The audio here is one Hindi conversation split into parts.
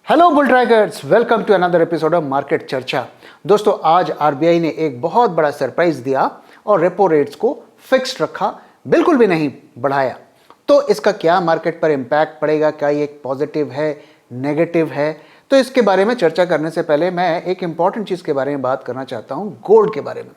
Hello bull trackers, welcome to another episode of market चर्चा। दोस्तों, आज आरबीआई ने एक बहुत बड़ा सरप्राइज दिया और रेपो रेट्स को फिक्स्ड रखा, बिल्कुल भी नहीं बढ़ाया। तो इसका क्या मार्केट पर इम्पैक्ट पड़ेगा, क्या ये एक पॉजिटिव है, नेगेटिव है? तो इसके बारे में चर्चा करने से पहले मैं एक इंपॉर्टेंट चीज़ के बारे में बात करना चाहता हूँ, गोल्ड के बारे में।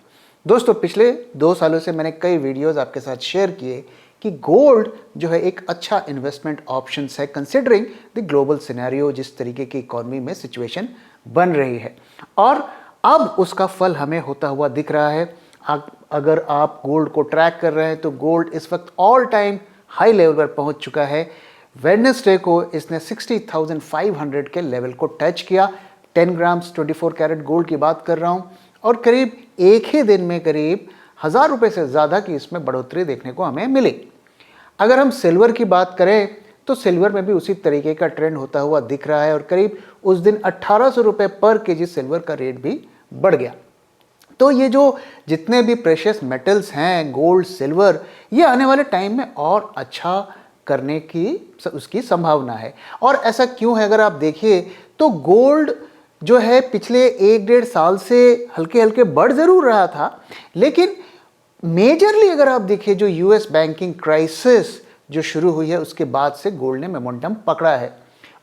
दोस्तों, पिछले 2 सालों से मैंने कई वीडियोस आपके साथ शेयर किए कि गोल्ड जो है एक अच्छा इन्वेस्टमेंट ऑप्शन है, कंसिडरिंग द ग्लोबल सिनेरियो, जिस तरीके की इकोनॉमी में सिचुएशन बन रही है। और अब उसका फल हमें होता हुआ दिख रहा है। अगर आप गोल्ड को ट्रैक कर रहे हैं तो गोल्ड इस वक्त ऑल टाइम हाई लेवल पर पहुंच चुका है। वेडनेसडे को इसने 60,500 के लेवल को टच किया। 10 ग्राम्स 24 कैरेट गोल्ड की बात कर रहा हूं, और करीब एक ही दिन में करीब 1,000 रुपये से ज़्यादा की इसमें बढ़ोतरी देखने को हमें मिली। अगर हम सिल्वर की बात करें तो सिल्वर में भी उसी तरीके का ट्रेंड होता हुआ दिख रहा है, और करीब उस दिन 1,800 रुपये पर केजी सिल्वर का रेट भी बढ़ गया। तो ये जो जितने भी प्रेशियस मेटल्स हैं, गोल्ड, सिल्वर, ये आने वाले टाइम में और अच्छा करने की उसकी संभावना है। और ऐसा क्यों है, अगर आप देखिए तो गोल्ड जो है पिछले 1-1.5 साल से हल्के हल्के बढ़ जरूर रहा था, लेकिन मेजरली अगर आप देखिए जो यूएस बैंकिंग क्राइसिस जो शुरू हुई है उसके बाद से गोल्ड ने मोमेंटम पकड़ा है।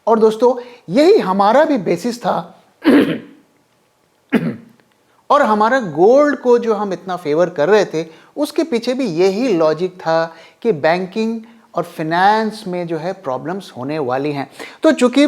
और दोस्तों, यही हमारा भी बेसिस था और हमारा गोल्ड को जो हम इतना फेवर कर रहे थे उसके पीछे भी यही लॉजिक था कि बैंकिंग और फिनेंस में जो है प्रॉब्लम्स होने वाली हैं। तो चूंकि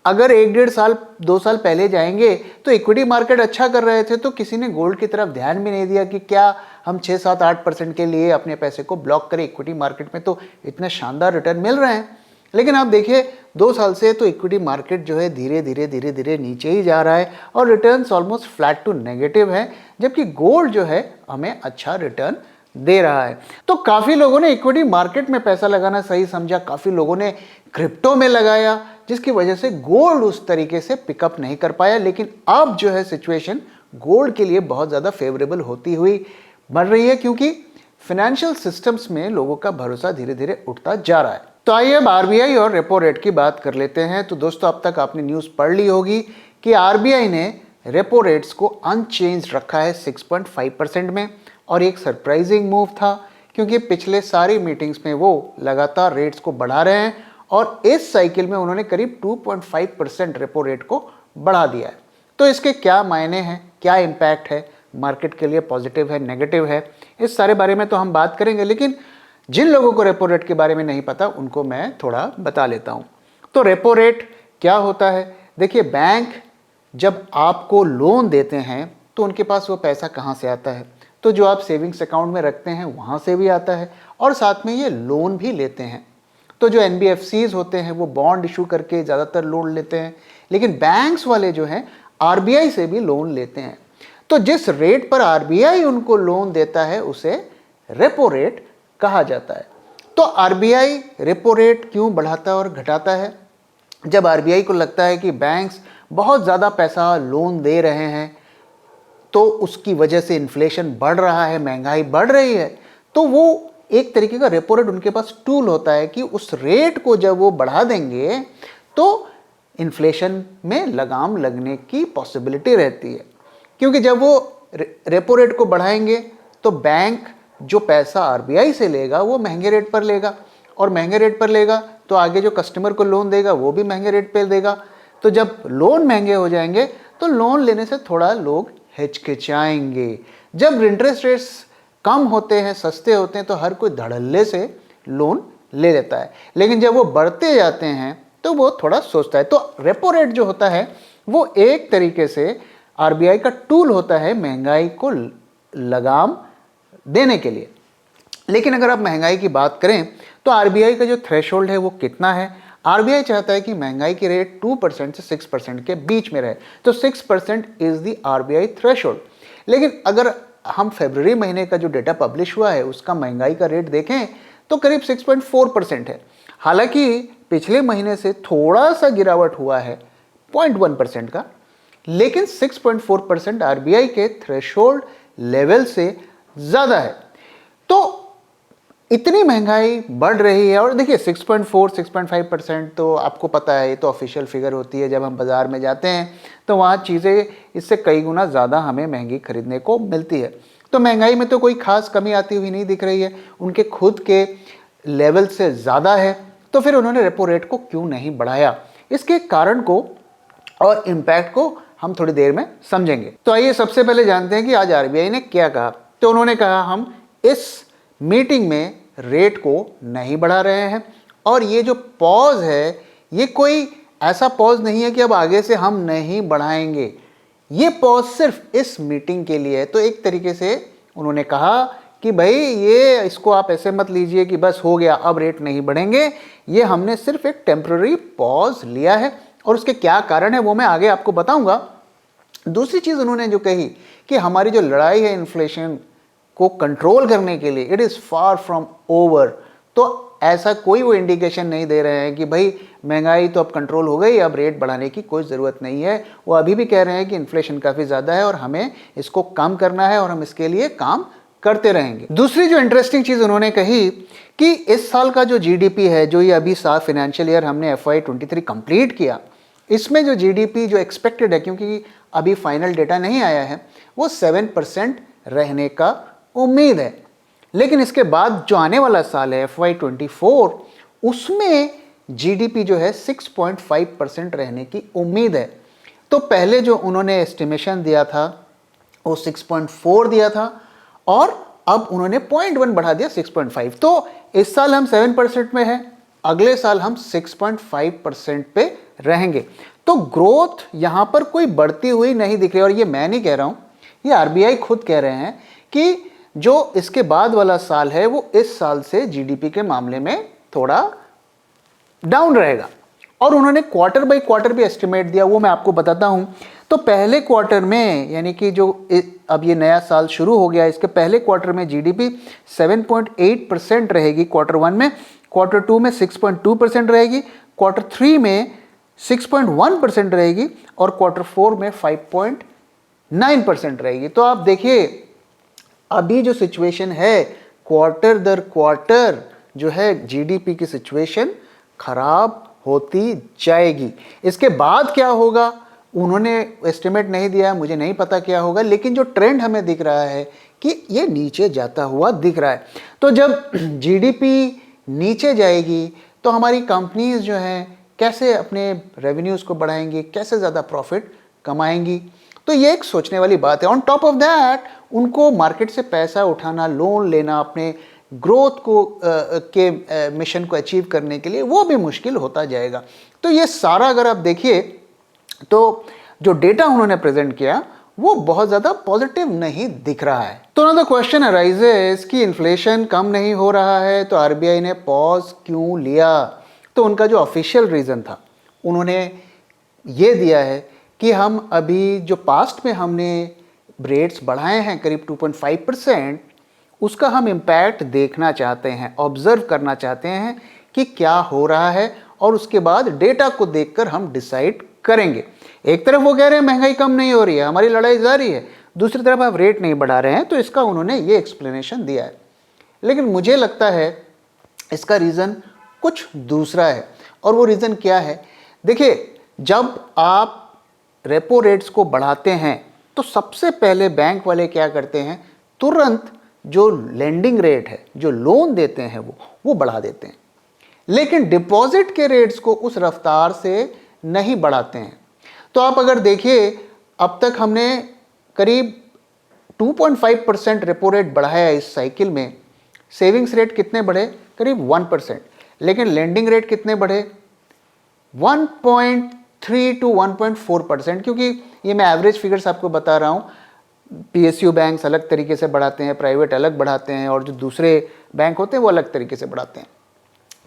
अगर 1-1.5 साल 2 साल पहले जाएंगे तो इक्विटी मार्केट अच्छा कर रहे थे, तो किसी ने गोल्ड की तरफ ध्यान भी नहीं दिया कि क्या हम 6-7-8% के लिए अपने पैसे को ब्लॉक करें। इक्विटी मार्केट में तो इतने शानदार रिटर्न मिल रहे हैं, लेकिन आप देखिए 2 साल से तो इक्विटी मार्केट जो है धीरे धीरे नीचे ही जा रहा है और returns almost flat to negative है, जबकि गोल्ड जो है हमें अच्छा रिटर्न दे रहा है। तो काफ़ी लोगों ने इक्विटी मार्केट में पैसा लगाना सही समझा, काफ़ी लोगों ने क्रिप्टो में लगाया, जिसकी वजह से गोल्ड उस तरीके से पिकअप नहीं कर पाया। लेकिन अब जो है सिचुएशन गोल्ड के लिए बहुत ज़्यादा फेवरेबल होती हुई बन रही है, क्योंकि फाइनेंशियल सिस्टम्स में लोगों का भरोसा धीरे धीरे उठता जा रहा है। तो आइए अब आरबीआई और रेपो रेट की बात कर लेते हैं। तो दोस्तों, अब तक आपने न्यूज़ पढ़ ली होगी कि आरबीआई ने रेपो रेट्स को अनचेंज रखा है 6.5% में, और एक सरप्राइजिंग मूव था क्योंकि पिछले सारी मीटिंग्स में वो लगातार रेट्स को बढ़ा रहे हैं, और इस साइकिल में उन्होंने करीब 2.5% रेपो रेट को बढ़ा दिया है। तो इसके क्या मायने हैं, क्या इम्पैक्ट है मार्केट के लिए, पॉजिटिव है, नेगेटिव है, इस सारे बारे में तो हम बात करेंगे। लेकिन जिन लोगों को रेपो रेट के बारे में नहीं पता उनको मैं थोड़ा बता लेता हूँ। तो रेपो रेट क्या होता है? देखिए, बैंक जब आपको लोन देते हैं तो उनके पास वो पैसा कहाँ से आता है? तो जो आप सेविंग्स अकाउंट में रखते हैं वहाँ से भी आता है, और साथ में ये लोन भी लेते हैं। तो जो एनबीएफसीज होते हैं वो बॉन्ड इशू करके ज़्यादातर लोन लेते हैं, लेकिन बैंक्स वाले जो हैं आरबीआई से भी लोन लेते हैं। तो जिस रेट पर आरबीआई उनको लोन देता है उसे रेपो रेट कहा जाता है। तो आरबीआई रेपो रेट क्यों बढ़ाता है और घटाता है? जब आरबीआई को लगता है कि बैंक्स बहुत ज़्यादा पैसा लोन दे रहे हैं, तो उसकी वजह से इन्फ्लेशन बढ़ रहा है, महंगाई बढ़ रही है, तो वो एक तरीके का रेपो रेट उनके पास टूल होता है कि उस रेट को जब वो बढ़ा देंगे तो इन्फ्लेशन में लगाम लगने की पॉसिबिलिटी रहती है। क्योंकि जब वो रेपो रेट को बढ़ाएंगे तो बैंक जो पैसा आरबीआई से लेगा वो महंगे रेट पर लेगा, और महंगे रेट पर लेगा तो आगे जो कस्टमर को लोन देगा वो भी महंगे रेट पर देगा। तो जब लोन महंगे हो जाएंगे तो लोन लेने से थोड़ा लोग हिचकिचाएंगे। जब इंटरेस्ट रेट्स कम होते हैं, सस्ते होते हैं, तो हर कोई धड़ल्ले से लोन ले लेता है, लेकिन जब वो बढ़ते जाते हैं तो वो थोड़ा सोचता है। तो रेपो रेट जो होता है वो एक तरीके से आरबीआई का टूल होता है महंगाई को लगाम देने के लिए। लेकिन अगर आप महंगाई की बात करें तो आरबीआई का जो थ्रेशोल्ड है वो कितना है? आरबीआई चाहता है कि महंगाई की रेट 2% से 6% के बीच में रहे, तो 6% इज द आरबीआई थ्रेशोल्ड। लेकिन अगर हम फरवरी महीने का जो डेटा पब्लिश हुआ है उसका महंगाई का रेट देखें तो करीब 6.4% है। हालांकि पिछले महीने से थोड़ा सा गिरावट हुआ है 0.1% का, लेकिन 6.4% आरबीआई के थ्रेशोल्ड लेवल से ज़्यादा है। तो इतनी महंगाई बढ़ रही है। और देखिए 6.4 6.5% तो आपको पता है, ये तो ऑफिशियल फिगर होती है। जब हम बाज़ार में जाते हैं तो वहाँ चीज़ें इससे कई गुना ज़्यादा हमें महंगी खरीदने को मिलती है। तो महंगाई में तो कोई खास कमी आती हुई नहीं दिख रही है, उनके खुद के लेवल से ज़्यादा है। तो फिर उन्होंने रेपो रेट को क्यों नहीं बढ़ाया, इसके कारण को और इम्पैक्ट को हम थोड़ी देर में समझेंगे। तो आइए सबसे पहले जानते हैं कि आज आरबीआई ने क्या कहा। तो उन्होंने कहा हम इस मीटिंग में रेट को नहीं बढ़ा रहे हैं, और ये जो पॉज है ये कोई ऐसा पॉज नहीं है कि अब आगे से हम नहीं बढ़ाएंगे, ये पॉज सिर्फ इस मीटिंग के लिए है। तो एक तरीके से उन्होंने कहा कि भाई ये इसको आप ऐसे मत लीजिए कि बस हो गया अब रेट नहीं बढ़ेंगे, ये हमने सिर्फ एक टेम्पररी पॉज लिया है, और उसके क्या कारण है वो मैं आगे आपको बताऊंगा। दूसरी चीज़ उन्होंने जो कही कि हमारी जो लड़ाई है इन्फ्लेशन को कंट्रोल करने के लिए, it is far from over. तो ऐसा कोई वो इंडिकेशन नहीं दे रहे हैं कि भाई महंगाई तो अब कंट्रोल हो गई, अब रेट बढ़ाने की कोई ज़रूरत नहीं है। वो अभी भी कह रहे हैं कि इन्फ्लेशन काफ़ी ज़्यादा है और हमें इसको कम करना है, और हम इसके लिए काम करते रहेंगे। दूसरी जो इंटरेस्टिंग चीज़ उन्होंने कही कि इस साल का जो जीडीपी है, जो ये अभी फाइनेंशियल ईयर हमने FY23 कंप्लीट किया, इसमें जो जीडीपी जो एक्सपेक्टेड है, क्योंकि अभी फाइनल डेटा नहीं आया है, वो 7% रहने का उम्मीद है। लेकिन इसके बाद जो आने वाला साल है FY24, उसमें जीडीपी जो है 6.5% रहने की उम्मीद है। तो पहले जो उन्होंने एस्टिमेशन दिया था वो 6.4 दिया था, और अब उन्होंने 0.1 बढ़ा दिया 6.5। तो इस साल हम 7% में हैं, अगले साल हम 6.5% पे रहेंगे। तो ग्रोथ यहाँ पर कोई बढ़ती हुई नहीं दिख रही। और ये मैं नहीं कह रहा हूँ, ये आरबीआई खुद कह रहे हैं कि जो इसके बाद वाला साल है वो इस साल से जीडीपी के मामले में थोड़ा डाउन रहेगा। और उन्होंने क्वार्टर बाय क्वार्टर भी एस्टिमेट दिया, वो मैं आपको बताता हूं। तो पहले क्वार्टर में, यानी कि जो अब ये नया साल शुरू हो गया, इसके पहले क्वार्टर में जीडीपी 7.8% रहेगी क्वार्टर 1 में, क्वार्टर 2 में 6.2% रहेगी, क्वार्टर 3 में 6.1% रहेगी, और क्वार्टर 4 में 5.9% रहेगी। तो आप देखिए अभी जो सिचुएशन है, क्वार्टर दर क्वार्टर जो है जीडीपी की सिचुएशन खराब होती जाएगी। इसके बाद क्या होगा उन्होंने एस्टिमेट नहीं दिया, मुझे नहीं पता क्या होगा, लेकिन जो ट्रेंड हमें दिख रहा है कि ये नीचे जाता हुआ दिख रहा है। तो जब जीडीपी नीचे जाएगी तो हमारी कंपनीज जो हैं कैसे अपने रेवेन्यूज़ को बढ़ाएंगी, कैसे ज़्यादा प्रॉफिट कमाएंगी। तो ये एक सोचने वाली बात है। ऑन टॉप ऑफ दैट उनको मार्केट से पैसा उठाना, लोन लेना, अपने ग्रोथ को के मिशन को अचीव करने के लिए, वो भी मुश्किल होता जाएगा। तो ये सारा अगर आप देखिए तो जो डेटा उन्होंने प्रेजेंट किया वो बहुत ज़्यादा पॉजिटिव नहीं दिख रहा है। तो ना द क्वेश्चन अराइजेस कि इन्फ्लेशन कम नहीं हो रहा है तो आरबीआई ने पॉज क्यों लिया। तो उनका जो ऑफिशियल रीज़न था उन्होंने ये दिया है कि हम अभी जो पास्ट में हमने रेट्स बढ़ाए हैं करीब 2.5%, उसका हम इम्पैक्ट देखना चाहते हैं, ऑब्जर्व करना चाहते हैं कि क्या हो रहा है, और उसके बाद डेटा को देखकर हम डिसाइड करेंगे। एक तरफ वो कह रहे हैं महंगाई कम नहीं हो रही है, हमारी लड़ाई जारी है, दूसरी तरफ आप रेट नहीं बढ़ा रहे हैं, तो इसका उन्होंने ये एक्सप्लेनेशन दिया है। लेकिन मुझे लगता है इसका रीज़न कुछ दूसरा है। और वो रीज़न क्या है, देखिए जब आप रेपो रेट्स को बढ़ाते हैं तो सबसे पहले बैंक वाले क्या करते हैं, तुरंत जो लेंडिंग रेट है, जो लोन देते हैं वो बढ़ा देते हैं, लेकिन डिपॉजिट के रेट्स को उस रफ्तार से नहीं बढ़ाते हैं। तो आप अगर देखिए अब तक हमने करीब 2.5% रेपो रेट बढ़ाया इस साइकिल में। सेविंग्स रेट कितने बढ़े, करीब 1%, लेकिन लेंडिंग रेट कितने बढ़े, 1.3 to 1.4%। क्योंकि ये मैं एवरेज फिगर्स आपको बता रहा हूँ, पीएसयू बैंक्स अलग तरीके से बढ़ाते हैं, प्राइवेट अलग बढ़ाते हैं, और जो दूसरे बैंक होते हैं वो अलग तरीके से बढ़ाते हैं।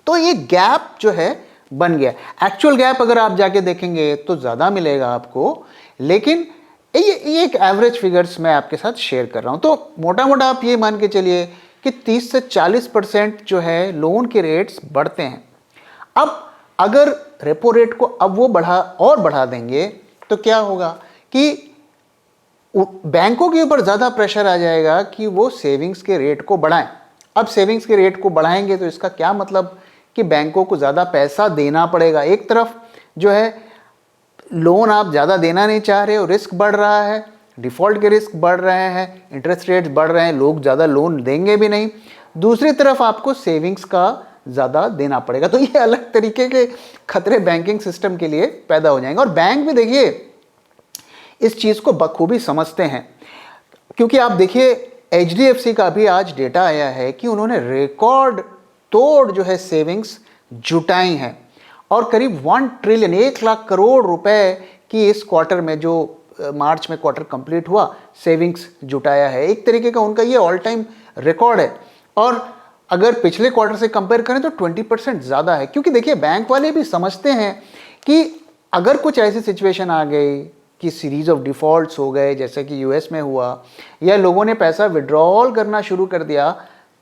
तो ये गैप जो है बन गया। एक्चुअल गैप अगर आप जाके देखेंगे तो ज़्यादा मिलेगा आपको, लेकिन ये एक एवरेज फिगर्स मैं आपके साथ शेयर कर रहा हूँ। तो मोटा मोटा आप ये मान के चलिए कि 30 से 40% जो है लोन के रेट्स बढ़ते हैं। अब अगर रेपो रेट को अब वो बढ़ा देंगे तो क्या होगा कि बैंकों के ऊपर ज़्यादा प्रेशर आ जाएगा कि वो सेविंग्स के रेट को बढ़ाएं। अब सेविंग्स के रेट को बढ़ाएंगे तो इसका क्या मतलब कि बैंकों को ज़्यादा पैसा देना पड़ेगा। एक तरफ जो है लोन आप ज़्यादा देना नहीं चाह रहे हो, रिस्क बढ़ रहा है, डिफ़ॉल्ट के रिस्क बढ़ रहे हैं, इंटरेस्ट रेट्स बढ़ रहे हैं, लोग ज़्यादा लोन देंगे भी नहीं। दूसरी तरफ आपको सेविंग्स का ज़्यादा देना पड़ेगा। तो ये अलग तरीके के खतरे बैंकिंग सिस्टम के लिए पैदा हो जाएंगे। और बैंक भी देखिए इस चीज़ को बखूबी समझते हैं, क्योंकि आप देखिए HDFC का भी आज डेटा आया है कि उन्होंने रिकॉर्ड तोड़ जो है सेविंग्स जुटाई हैं और करीब 1 ट्रिलियन 1 लाख करोड़ रुपए की इस क्वार्टर में, जो मार्च में क्वार्टर कंप्लीट हुआ, सेविंग्स जुटाया है। एक तरीके का उनका ये ऑल टाइम रिकॉर्ड है। और अगर पिछले क्वार्टर से कंपेयर करें तो 20% ज़्यादा है, क्योंकि देखिए बैंक वाले भी समझते हैं कि अगर कुछ ऐसी सिचुएशन आ गई कि सीरीज ऑफ डिफ़ॉल्ट्स हो गए, जैसे कि US में हुआ, या लोगों ने पैसा विड्रॉल करना शुरू कर दिया,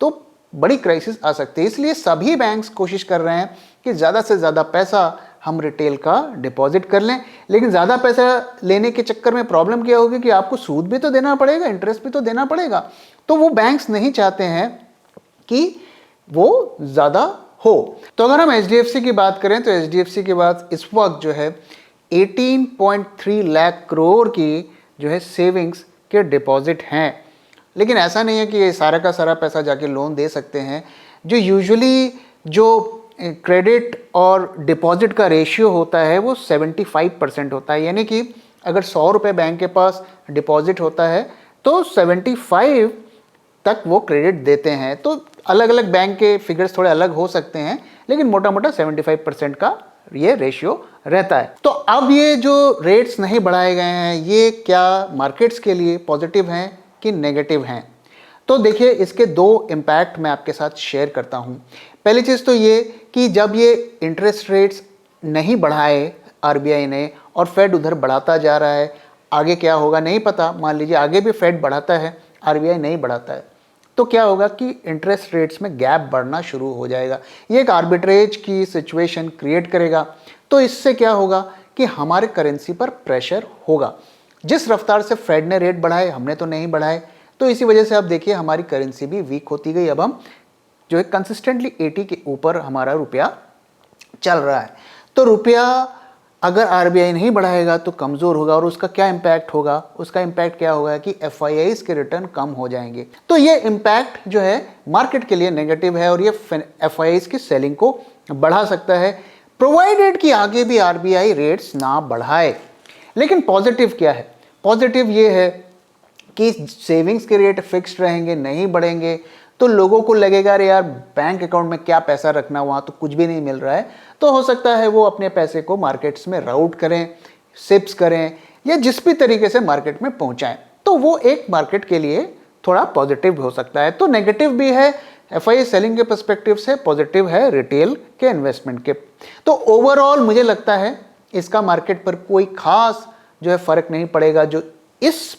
तो बड़ी क्राइसिस आ सकती है। इसलिए सभी बैंक्स कोशिश कर रहे हैं कि ज़्यादा से ज़्यादा पैसा हम रिटेल का डिपॉजिट कर लें। लेकिन ज़्यादा पैसा लेने के चक्कर में प्रॉब्लम क्या होगी कि आपको सूद भी तो देना पड़ेगा, इंटरेस्ट भी तो देना पड़ेगा। तो वो बैंक्स नहीं चाहते हैं कि वो ज़्यादा हो। तो अगर हम HDFC की बात करें तो HDFC के पास इस वक्त जो है 18.3 लाख करोड़ की जो है सेविंग्स के डिपॉजिट हैं। लेकिन ऐसा नहीं है कि ये सारा का सारा पैसा जाके लोन दे सकते हैं। जो यूजुअली जो क्रेडिट और डिपॉजिट का रेशियो होता है वो 75% होता है, यानी कि अगर 100 रुपये बैंक के पास डिपॉजिट होता है तो 75 तक वो क्रेडिट देते हैं। तो अलग अलग बैंक के फिगर्स थोड़े अलग हो सकते हैं, लेकिन मोटा मोटा 75% का ये रेशियो रहता है। तो अब ये जो रेट्स नहीं बढ़ाए गए हैं, ये क्या मार्केट्स के लिए पॉजिटिव हैं कि नेगेटिव हैं? तो देखिए इसके दो इम्पैक्ट मैं आपके साथ शेयर करता हूँ। पहली चीज़ तो ये कि जब ये इंटरेस्ट रेट्स नहीं बढ़ाए RBI ने और फेड उधर बढ़ाता जा रहा है, आगे क्या होगा नहीं पता। मान लीजिए आगे भी फेड बढ़ाता है, RBI नहीं बढ़ाता है, तो क्या होगा कि इंटरेस्ट रेट्स में गैप बढ़ना शुरू हो जाएगा। ये एक आर्बिट्रेज की सिचुएशन क्रिएट करेगा। तो इससे क्या होगा कि हमारे करेंसी पर प्रेशर होगा। जिस रफ्तार से फेड ने रेट बढ़ाए, हमने तो नहीं बढ़ाए, तो इसी वजह से आप देखिए हमारी करेंसी भी वीक होती गई। अब हम जो है कंसिस्टेंटली 80 के ऊपर हमारा रुपया चल रहा है। तो रुपया अगर RBI नहीं बढ़ाएगा तो कमज़ोर होगा, और उसका क्या इम्पैक्ट होगा? उसका इम्पैक्ट क्या होगा कि FIIs के रिटर्न कम हो जाएंगे। तो ये इम्पैक्ट जो है मार्केट के लिए नेगेटिव है और ये FIIs की सेलिंग को बढ़ा सकता है, प्रोवाइडेड कि आगे भी RBI रेट्स ना बढ़ाए। लेकिन पॉजिटिव क्या है? पॉजिटिव ये है कि सेविंग्स के रेट फिक्स्ड रहेंगे, नहीं बढ़ेंगे, तो लोगों को लगेगा अरे यार बैंक अकाउंट में क्या पैसा रखना, वहाँ तो कुछ भी नहीं मिल रहा है। तो हो सकता है वो अपने पैसे को मार्केट्स में राउट करें, सिप्स करें, या जिस भी तरीके से मार्केट में पहुँचाएं। तो वो एक मार्केट के लिए थोड़ा पॉजिटिव हो सकता है। तो नेगेटिव भी है FII सेलिंग के पर्सपेक्टिव से, पॉजिटिव है रिटेल के इन्वेस्टमेंट के। तो ओवरऑल मुझे लगता है इसका मार्केट पर कोई खास जो है फ़र्क नहीं पड़ेगा। जो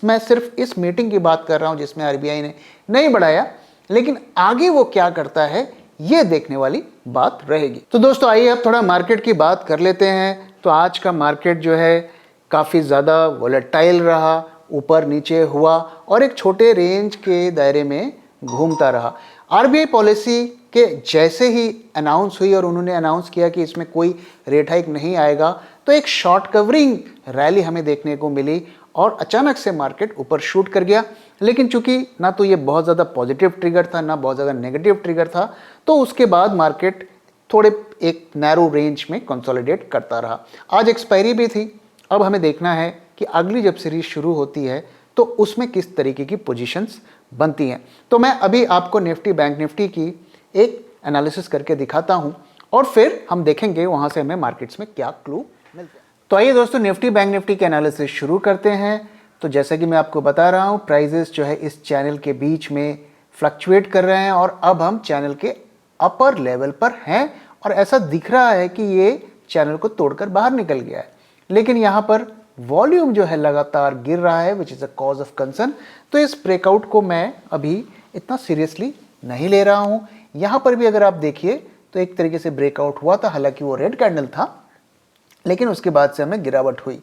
मैं सिर्फ इस मीटिंग की बात कर रहा हूँ जिसमें RBI ने नहीं बढ़ाया, लेकिन आगे वो क्या करता है ये देखने वाली बात रहेगी। तो दोस्तों आइए अब थोड़ा मार्केट की बात कर लेते हैं। तो आज का मार्केट जो है काफ़ी ज़्यादा वोलेटाइल रहा, ऊपर नीचे हुआ और एक छोटे रेंज के दायरे में घूमता रहा। RBI पॉलिसी के जैसे ही अनाउंस हुई और उन्होंने अनाउंस किया कि इसमें कोई रेट हाइक नहीं आएगा, तो एक शॉर्ट कवरिंग रैली हमें देखने को मिली और अचानक से मार्केट ऊपर शूट कर गया। लेकिन चूंकि ना तो ये बहुत ज़्यादा पॉजिटिव ट्रिगर था, ना बहुत ज़्यादा नेगेटिव ट्रिगर था, तो उसके बाद मार्केट थोड़े एक नैरो रेंज में कंसोलिडेट करता रहा। आज एक्सपायरी भी थी। अब हमें देखना है कि अगली जब सीरीज शुरू होती है तो उसमें किस तरीके की पोजीशंस बनती हैं। तो मैं अभी आपको निफ्टी बैंक निफ्टी की एक एनालिसिस करके दिखाता हूं और फिर हम देखेंगे वहां से हमें मार्केट्स में क्या क्लू मिलते हैं। तो आइए दोस्तों निफ्टी बैंक निफ्टी के एनालिसिस शुरू करते हैं। तो जैसे कि मैं आपको बता रहा हूं, प्राइजेस जो है इस चैनल के बीच में फ्लक्चुएट कर रहे हैं और अब हम चैनल के अपर लेवल पर हैं और ऐसा दिख रहा है कि ये चैनल को तोड़कर बाहर निकल गया है। लेकिन यहाँ पर वॉल्यूम जो है लगातार गिर रहा है, which is a cause of concern. तो इस ब्रेकआउट को मैं अभी इतना सीरियसली नहीं ले रहा हूँ। यहाँ पर भी अगर आप देखिए तो एक तरीके से ब्रेकआउट हुआ था, हालांकि वो रेड कैंडल था, लेकिन उसके बाद से हमें गिरावट हुई।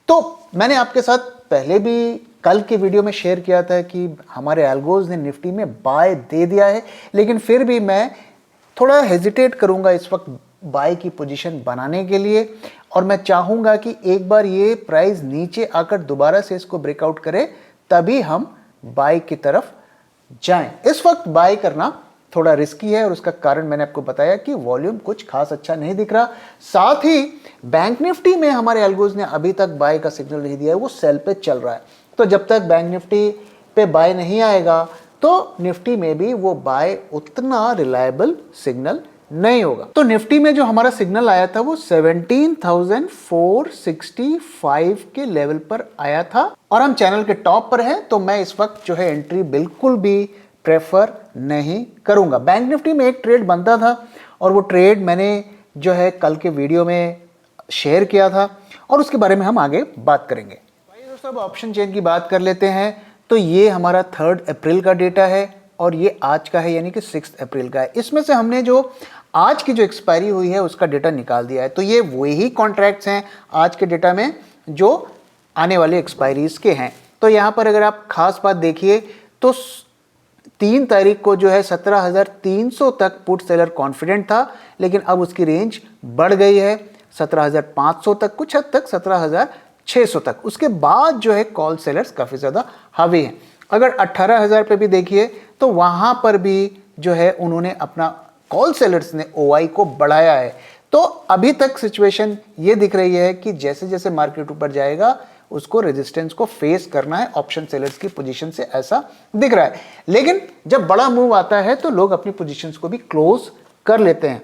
तो मैंने आपके साथ पहले भी कल के वीडियो में शेयर किया था कि हमारे एल्गोज ने निफ्टी में बाय दे दिया है, लेकिन फिर भी मैं थोड़ा हेजिटेट करूंगा इस वक्त बाय की पोजीशन बनाने के लिए, और मैं चाहूंगा कि एक बार ये प्राइस नीचे आकर दोबारा से इसको ब्रेकआउट करे तभी हम बाय की तरफ जाएं। इस वक्त बाय करना थोड़ा रिस्की है और उसका कारण मैंने आपको बताया कि वॉल्यूम कुछ खास अच्छा नहीं दिख रहा। साथ ही बैंक निफ्टी में हमारे एल्गोज ने अभी तक बाय का सिग्नल नहीं दिया है, वो सेल पे चल रहा है। तो जब तक बैंक निफ्टी पे बाय नहीं आएगा तो निफ्टी में भी वो बाय उतना रिलायबल सिग्नल नहीं होगा। तो निफ्टी में जो हमारा सिग्नल आया था वो 17,465 के लेवल पर आया था और हम चैनल के टॉप पर हैं, तो मैं इस वक्त जो है एंट्री बिल्कुल भी प्रेफर नहीं करूंगा। बैंक निफ्टी में एक ट्रेड बनता था और वो ट्रेड मैंने जो है कल के वीडियो में शेयर किया था और उसके बारे में हम आगे बात करेंगे। भाई दोस्तों, अब ऑप्शन चेन की बात कर लेते हैं। तो ये हमारा 3 अप्रैल का डेटा है और ये आज का है, यानी कि 6 अप्रैल का है। इसमें से हमने जो आज की जो एक्सपायरी हुई है उसका डेटा निकाल दिया है। तो ये वही कॉन्ट्रैक्ट्स हैं आज के डेटा में जो आने वाले एक्सपायरीज के हैं। तो यहाँ पर अगर आप खास बात देखिए तो 3 तारीख को जो है 17,300 तक पुट सेलर कॉन्फिडेंट था, लेकिन अब उसकी रेंज बढ़ गई है 17,500 तक, कुछ हद तक 17,600 तक। उसके बाद जो है कॉल सेलर्स काफ़ी ज़्यादा हावी हैं। अगर 18,000 पे भी देखिए तो वहाँ पर भी जो है उन्होंने अपना कॉल सेलर्स ने ओआई को बढ़ाया है। तो अभी तक सिचुएशन ये दिख रही है कि जैसे जैसे मार्केट ऊपर जाएगा उसको रेजिस्टेंस को फेस करना है ऑप्शन सेलर्स की पोजीशन से, ऐसा दिख रहा है। लेकिन जब बड़ा मूव आता है तो लोग अपनी पोजीशंस को भी क्लोज कर लेते हैं।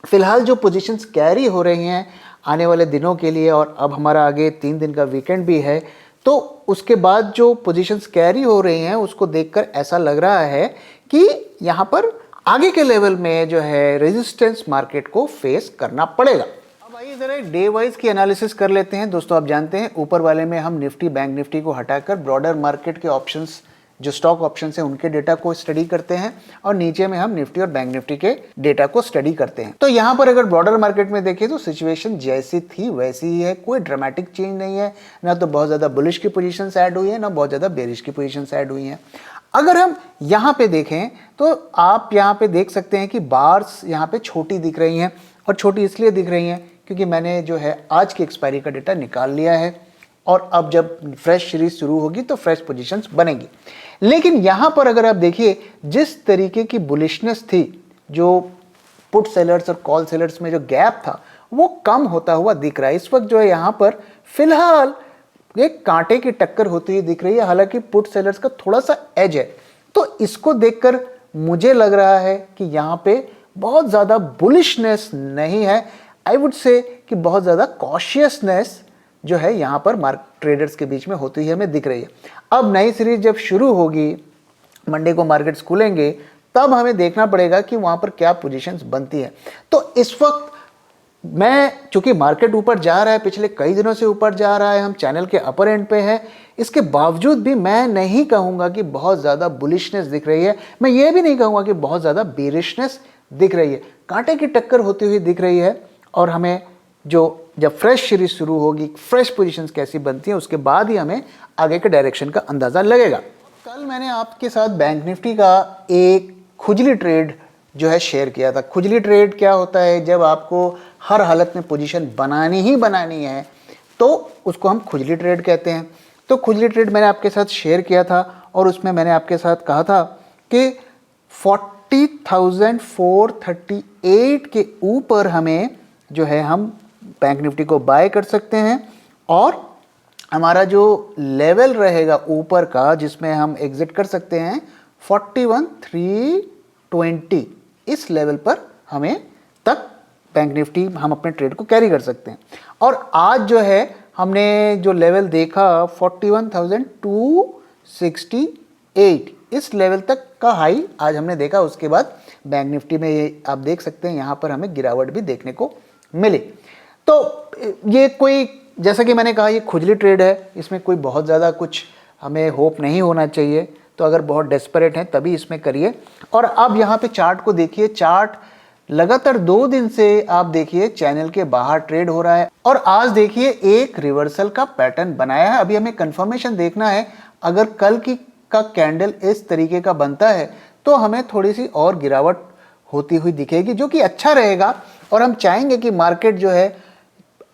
फिलहाल जो पोजीशंस कैरी हो रही हैं आने वाले दिनों के लिए, और अब हमारा आगे 3 दिन का वीकेंड भी है, तो उसके बाद जो पोजीशंस कैरी हो रही हैं उसको देखकर ऐसा लग रहा है कि यहाँ पर आगे के लेवल में जो है रेजिस्टेंस मार्केट को फेस करना पड़ेगा। अब आइए जरा डे वाइज की एनालिसिस कर लेते हैं। दोस्तों आप जानते हैं ऊपर वाले में हम निफ्टी बैंक निफ्टी को हटाकर ब्रॉडर मार्केट के ऑप्शंस जो स्टॉक ऑप्शंस हैं उनके डेटा को स्टडी करते हैं और नीचे में हम निफ्टी और बैंक निफ्टी के डेटा को स्टडी करते हैं। तो यहाँ पर अगर ब्रॉडर मार्केट में देखें तो सिचुएशन जैसी थी वैसी ही है, कोई ड्रामेटिक चेंज नहीं है। ना तो बहुत ज़्यादा बुलिश की पोजीशंस ऐड हुई है, ना बहुत ज़्यादा बेरिश की पोजीशंस ऐड हुई हैं। अगर हम यहाँ पे देखें तो आप यहाँ पे देख सकते हैं कि बार्स यहाँ पे छोटी दिख रही हैं, और छोटी इसलिए दिख रही हैं क्योंकि मैंने जो है आज की एक्सपायरी का डेटा निकाल लिया है और अब जब फ्रेश सीरीज शुरू होगी तो फ्रेश पोजीशंस बनेगी। लेकिन यहाँ पर अगर आप देखिए जिस तरीके की बुलिशनेस थी, जो पुट सेलर्स और कॉल सेलर्स में जो गैप था वो कम होता हुआ दिख रहा है। इस वक्त जो है यहाँ पर फिलहाल एक कांटे की टक्कर होती हुई दिख रही है, हालांकि पुट सेलर्स का थोड़ा सा एज है। तो इसको देखकर मुझे लग रहा है कि यहाँ पे बहुत ज़्यादा बुलिशनेस नहीं है, आई वुड से कि बहुत ज़्यादा कॉशियसनेस जो है यहाँ पर ट्रेडर्स के बीच में होती है हमें दिख रही है। अब नई सीरीज जब शुरू होगी, मंडे को मार्केट्स खुलेंगे, तब हमें देखना पड़ेगा कि वहाँ पर क्या पोजीशंस बनती है। तो इस वक्त मैं, चूंकि मार्केट ऊपर जा रहा है, पिछले कई दिनों से ऊपर जा रहा है, हम चैनल के अपर एंड पे हैं, इसके बावजूद भी मैं नहीं कहूँगा कि बहुत ज़्यादा बुलिशनेस दिख रही है, मैं ये भी नहीं कहूँगा कि बहुत ज़्यादा बेरिशनेस दिख रही है। कांटे की टक्कर होती हुई दिख रही है और हमें जब फ्रेश सीरीज शुरू होगी, फ्रेश पोजीशंस कैसी बनती हैं, उसके बाद ही हमें आगे के डायरेक्शन का अंदाज़ा लगेगा। कल मैंने आपके साथ बैंक निफ्टी का एक खुजली ट्रेड जो है शेयर किया था। खुजली ट्रेड क्या होता है? जब आपको हर हालत में पोजीशन बनानी ही बनानी है तो उसको हम खुजली ट्रेड कहते हैं। तो खुजली ट्रेड मैंने आपके साथ शेयर किया था और उसमें मैंने आपके साथ कहा था कि 40,438 के ऊपर हमें जो है हम बैंक निफ्टी को बाय कर सकते हैं और हमारा जो लेवल रहेगा ऊपर का जिसमें हम एग्जिट कर सकते हैं 41,320, इस लेवल पर हमें तक बैंक निफ्टी हम अपने ट्रेड को कैरी कर सकते हैं। और आज जो है हमने जो लेवल देखा 41,268, इस लेवल तक का हाई आज हमने देखा। उसके बाद बैंक निफ्टी में ये आप देख सकते हैं यहाँ पर हमें गिरावट भी देखने को मिली। तो ये कोई, जैसा कि मैंने कहा, ये खुजली ट्रेड है, इसमें कोई बहुत ज़्यादा कुछ हमें होप नहीं होना चाहिए। तो अगर बहुत डेस्परेट हैं तभी इसमें करिए। और अब यहाँ पे चार्ट को देखिए, चार्ट लगातार 2 दिन से आप देखिए चैनल के बाहर ट्रेड हो रहा है और आज देखिए एक रिवर्सल का पैटर्न बनाया है। अभी हमें कंफर्मेशन देखना है, अगर कल की का कैंडल इस तरीके का बनता है तो हमें थोड़ी सी और गिरावट होती हुई दिखेगी, जो कि अच्छा रहेगा। और हम चाहेंगे कि मार्केट जो है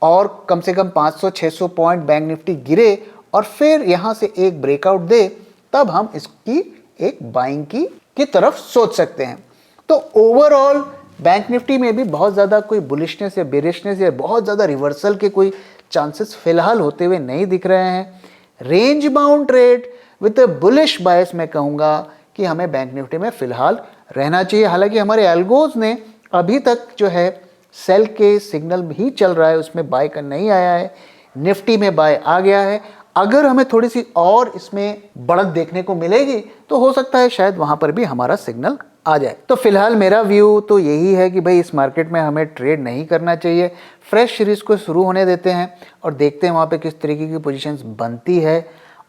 और कम से कम 500-600 पॉइंट बैंक निफ्टी गिरे और फिर यहां से एक ब्रेकआउट दे, तब हम इसकी एक बाइंग की तरफ सोच सकते हैं। तो ओवरऑल बैंक निफ्टी में भी बहुत ज़्यादा कोई बुलिशनेस या बेरिशनेस या बहुत ज़्यादा रिवर्सल के कोई चांसेस फिलहाल होते हुए नहीं दिख रहे हैं। Range bound trade with a bullish bias मैं कहूँगा कि हमें बैंक निफ्टी में फिलहाल रहना चाहिए। हालांकि हमारे एल्गोज ने अभी तक जो है सेल के सिग्नल ही चल रहा है, उसमें बाय का नहीं आया है। निफ्टी में बाय आ गया है। अगर हमें थोड़ी सी और इसमें बढ़त देखने को मिलेगी तो हो सकता है शायद वहां पर भी हमारा सिग्नल आ जाए। तो फिलहाल मेरा व्यू तो यही है कि भाई इस मार्केट में हमें ट्रेड नहीं करना चाहिए। फ्रेश सीरीज को शुरू होने देते हैं और देखते हैं वहाँ पे किस तरीके की पोजीशंस बनती है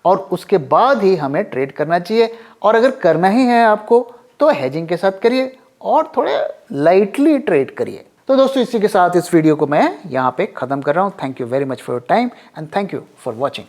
और उसके बाद ही हमें ट्रेड करना चाहिए। और अगर करना ही है आपको तो हेजिंग के साथ करिए और थोड़े लाइटली ट्रेड करिए। तो दोस्तों इसी के साथ इस वीडियो को मैं यहाँ पे ख़त्म कर रहा हूँ। Thank you very much for your time and thank you for watching.